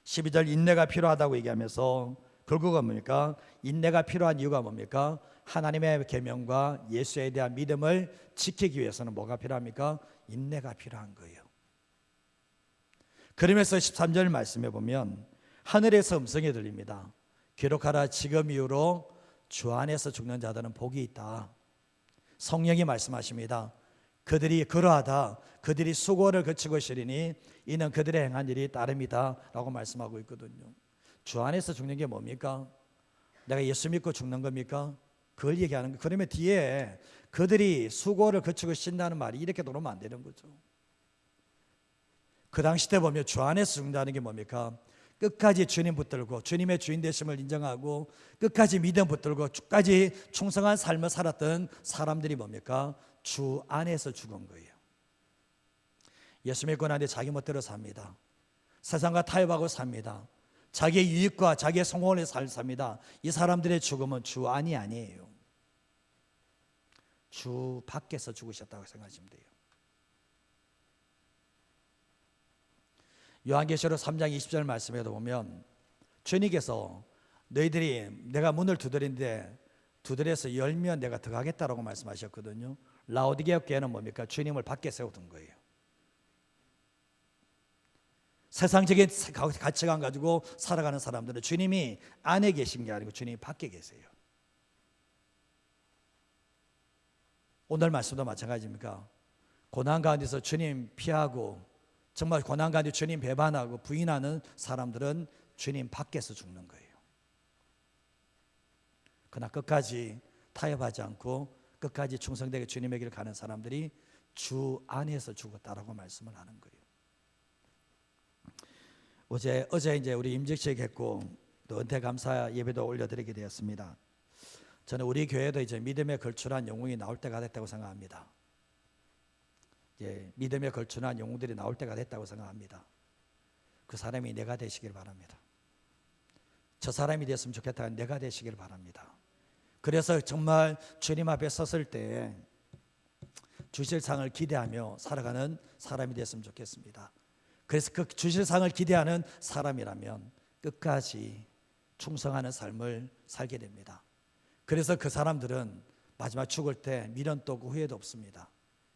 12절 인내가 필요하다고 얘기하면서 결국은 뭡니까? 인내가 필요한 이유가 뭡니까? 하나님의 계명과 예수에 대한 믿음을 지키기 위해서는 뭐가 필요합니까? 인내가 필요한 거예요. 그러면서 13절 말씀에 보면 하늘에서 음성이 들립니다. 기록하라. 지금 이후로 주 안에서 죽는 자들은 복이 있다. 성령이 말씀하십니다. 그들이 그러하다. 그들이 수고를 거치고 쉬리니 이는 그들의 행한 일이 따름이다 라고 말씀하고 있거든요. 주 안에서 죽는 게 뭡니까? 내가 예수 믿고 죽는 겁니까? 그걸 얘기하는 거예요. 그러면 뒤에 그들이 수고를 거치고 쉰다는 말이 이렇게 들어오면 안 되는 거죠. 그 당시 때 보면 주 안에서 죽는다는 게 뭡니까? 끝까지 주님 붙들고 주님의 주인 되심을 인정하고 끝까지 믿음 붙들고 끝까지 충성한 삶을 살았던 사람들이 뭡니까? 주 안에서 죽은 거예요. 예수 믿고 나는데 자기 멋대로 삽니다. 세상과 타협하고 삽니다. 자기의 유익과 자기의 성공을 위해서 삽니다. 이 사람들의 죽음은 주 안이 아니에요. 주 밖에서 죽으셨다고 생각하시면 돼요. 요한계시록 3장 20절 말씀에도 보면 주님께서 너희들이 내가 문을 두드리는데 두드려서 열면 내가 들어가겠다라고 말씀하셨거든요. 라오디게아 교회는 뭡니까? 주님을 밖에 세우던 거예요. 세상적인 가치관 가지고 살아가는 사람들은 주님이 안에 계신 게 아니고 주님이 밖에 계세요. 오늘 말씀도 마찬가지입니까? 고난 가운데서 주님 피하고 정말 고난 가운데 주님 배반하고 부인하는 사람들은 주님 밖에서 죽는 거예요. 그러나 끝까지 타협하지 않고 끝까지 충성되게 주님의 길을 가는 사람들이 주 안에서 죽었다라고 말씀을 하는 거예요. 어제 이제 우리 임직식 했고 또 은퇴 감사 예배도 올려드리게 되었습니다. 저는 우리 교회도 이제 믿음에 걸출한 영웅이 나올 때가 됐다고 생각합니다. 이제 믿음에 걸출한 영웅들이 나올 때가 됐다고 생각합니다. 그 사람이 내가 되시길 바랍니다. 저 사람이 됐으면 좋겠다. 내가 되시길 바랍니다. 그래서 정말 주님 앞에 섰을 때 주실 상을 기대하며 살아가는 사람이 됐으면 좋겠습니다. 그래서 그 주실 상을 기대하는 사람이라면 끝까지 충성하는 삶을 살게 됩니다. 그래서 그 사람들은 마지막 죽을 때 미련도 없고 후회도 없습니다.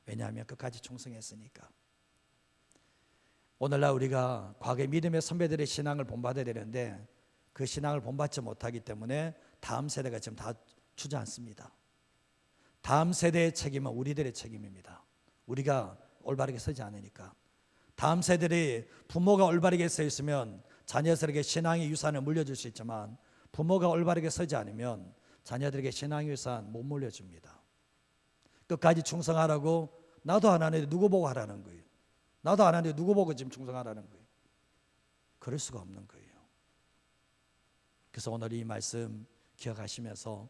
왜냐하면 끝까지 충성했으니까. 오늘날 우리가 과거의 믿음의 선배들의 신앙을 본받아야 되는데 그 신앙을 본받지 못하기 때문에 다음 세대가 지금 다 주저앉습니다. 다음 세대의 책임은 우리들의 책임입니다. 우리가 올바르게 서지 않으니까. 다음 세대들이 부모가 올바르게 서 있으면 자녀들에게 신앙의 유산을 물려줄 수 있지만 부모가 올바르게 서지 않으면 자녀들에게 신앙의 유산 못 물려줍니다. 끝까지 충성하라고 나도 안 하는데 누구 보고 하라는 거예요. 나도 안 하는데 누구 보고 지금 충성하라는 거예요. 그럴 수가 없는 거예요. 그래서 오늘 이 말씀 기억하시면서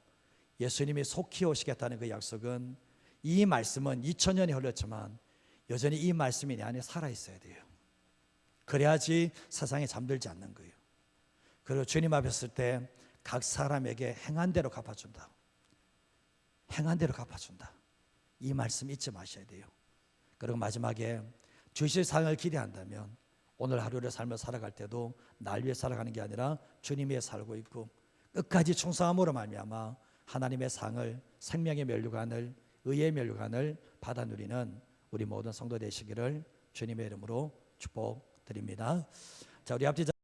예수님이 속히 오시겠다는 그 약속은 이 말씀은 2000년이 흘렀지만 여전히 이 말씀이 내 안에 살아있어야 돼요. 그래야지 세상에 잠들지 않는 거예요. 그리고 주님 앞에 설 때 각 사람에게 행한 대로 갚아준다. 행한 대로 갚아준다. 이 말씀 잊지 마셔야 돼요. 그리고 마지막에 주실 상을 기대한다면 오늘 하루의 삶을 살아갈 때도 날 위해 살아가는 게 아니라 주님 위해 살고 있고 끝까지 충성함으로 말미암아 하나님의 상을 생명의 면류관을 의의 면류관을 받아 누리는 우리 모든 성도 되시기를 주님의 이름으로 축복드립니다. 자, 우리 앞뒤